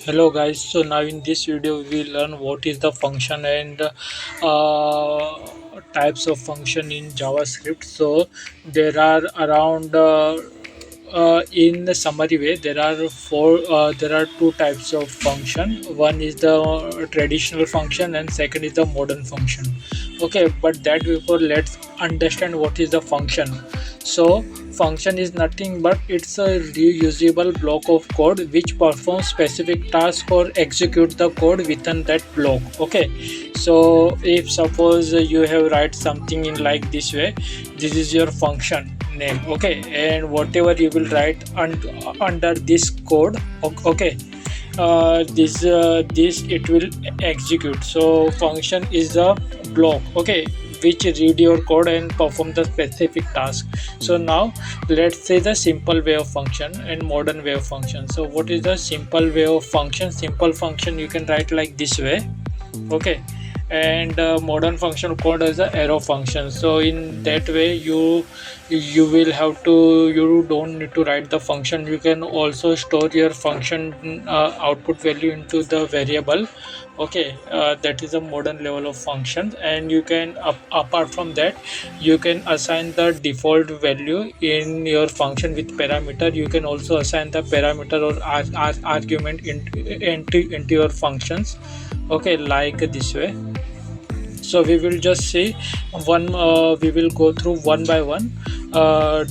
Hello guys, so now in this video we will learn what is the function and types of function in JavaScript. So there are around in the summary way there are two types of function. One is the traditional function and second is the modern function. Okay, but that before let's understand what is the function. So function is nothing but it's a reusable block of code which performs specific task or execute the code within that block. Okay, so if suppose you have write something in like this way, this is your function name. Okay, and whatever you will write under this code, okay, this it will execute. So function is a block, okay, which read your code and perform the specific task. So now let's say the simple way of function and modern way of function. So what is the simple way of function? Simple function you can write like this way, okay, and modern function code as a arrow function. So in that way you will have to, you don't need to write the function. You can also store your function output value into the variable. Okay, that is a modern level of function. And you can apart from that, you can assign the default value in your function with parameter. You can also assign the parameter or argument into your functions, okay, like this way. So we will just see we will go through one by one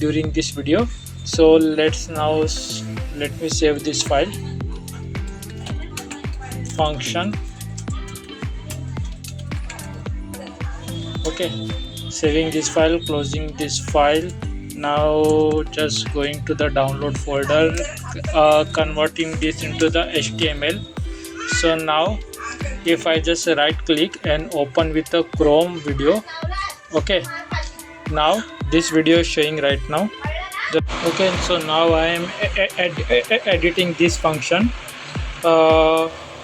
during this video. So let me save this file, function. Okay, saving this file, closing this file. Now just going to the download folder, converting this into the HTML. So now if I just right click and open with a Chrome video, okay, now this video is showing right now. Okay, so now I am editing this function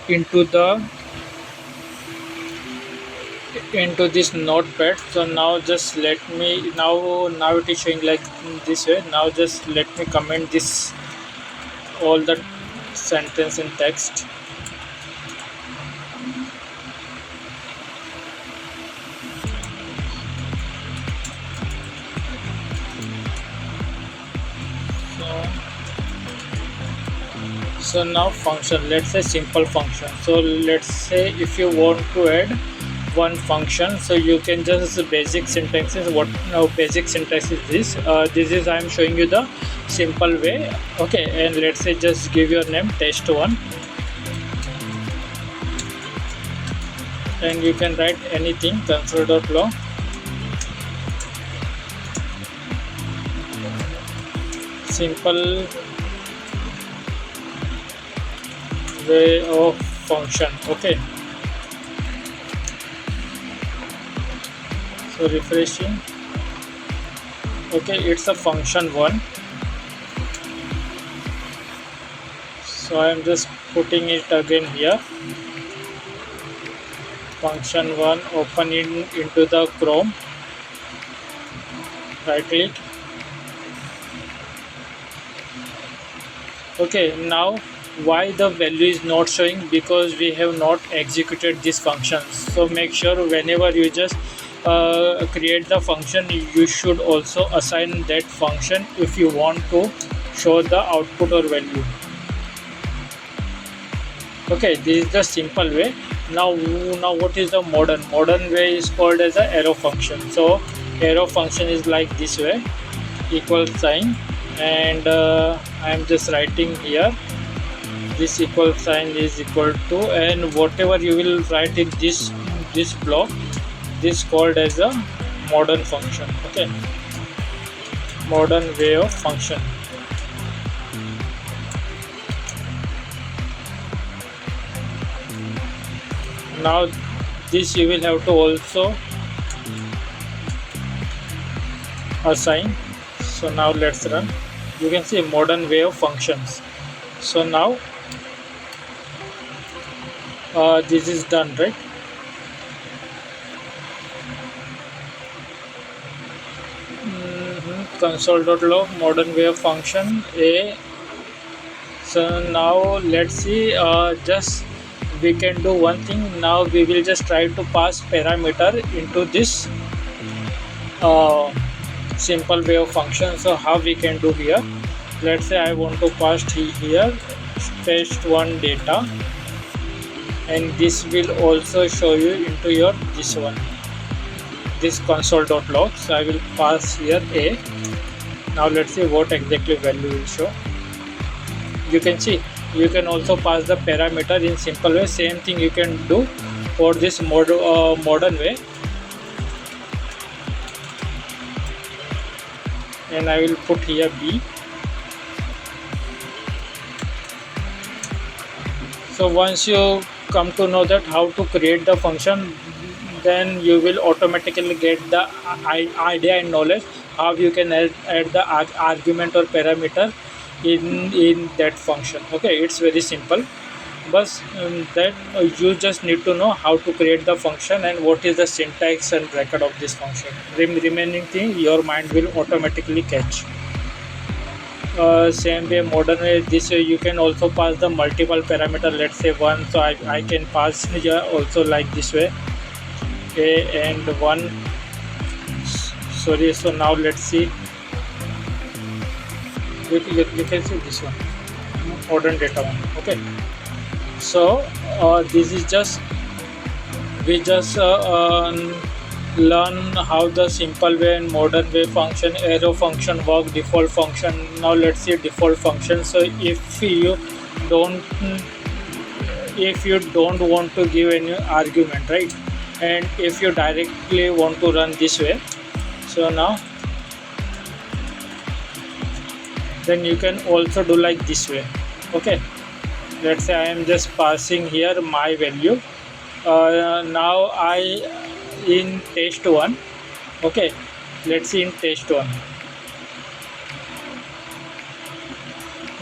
into this notepad. So now just let me, now it is showing like this way. Now just let me comment this, all the sentence in text. So now function, let's say simple function. So let's say if you want to add one function, so you can just basic syntaxes. What now basic syntax is this? This is I am showing you the simple way. Okay, and let's say just give your name test1, and you can write anything, console.log simple way of function. Okay, so refreshing. Okay, it's a function one. So I am just putting it again here, function one. Open it into the Chrome, right click. Okay, now why the value is not showing? Because we have not executed this function. So make sure whenever you just create the function, you should also assign that function if you want to show the output or value. Okay, this is the simple way. Now what is the modern way? Is called as a arrow function. So arrow function is like this way, equal sign, and I am just writing here this equal sign is equal to, and whatever you will write in this block, this called as a modern function. Okay, modern way of function. Now this you will have to also assign. So now let's run. You can see modern way of functions. So now this is done, right? Console.log modern way of function a So now let's see, just we can do one thing. Now we will just try to pass parameter into this uh, simple way of function. So how we can do here, let's say I want to pass here test1 data, and this will also show you into your this one, this console.log. So I will pass here a. Now let's see what exactly value will show. You can see you can also pass the parameter in simple way. Same thing you can do for this modern way. And I will put here b. So once you come to know that how to create the function, then you will automatically get the idea and knowledge how you can add the argument or parameter in that function. Okay, it's very simple, but that you just need to know how to create the function and what is the syntax and bracket of this function. Remaining thing your mind will automatically catch. Same way modern way, this way you can also pass the multiple parameter, let's say 1. So I can pass here also like this way, a and 1. Sorry, so now let's see, you can see this one, modern data one. Okay, so this is just we just learn how the simple way and modern way function, arrow function work, default function. Now let's see default function. So don't if you don't want to give any argument, right, and if you directly want to run this way, so now then you can also do like this way. Okay, let's say I am just passing here my value. Now I in test1. Okay, let's see in test1.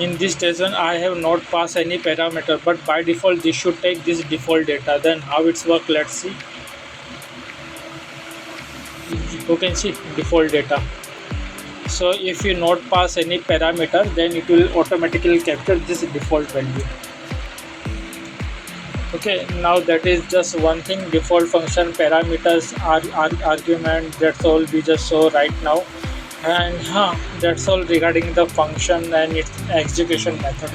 In this test1 I have not passed any parameter, but by default this should take this default data. Then how it's work, let's see. You can see default data. So if you not pass any parameter, then it will automatically capture this default value. Okay, now that is just one thing, default function, parameters, argument. That's all we just saw right now, and that's all regarding the function and its execution method.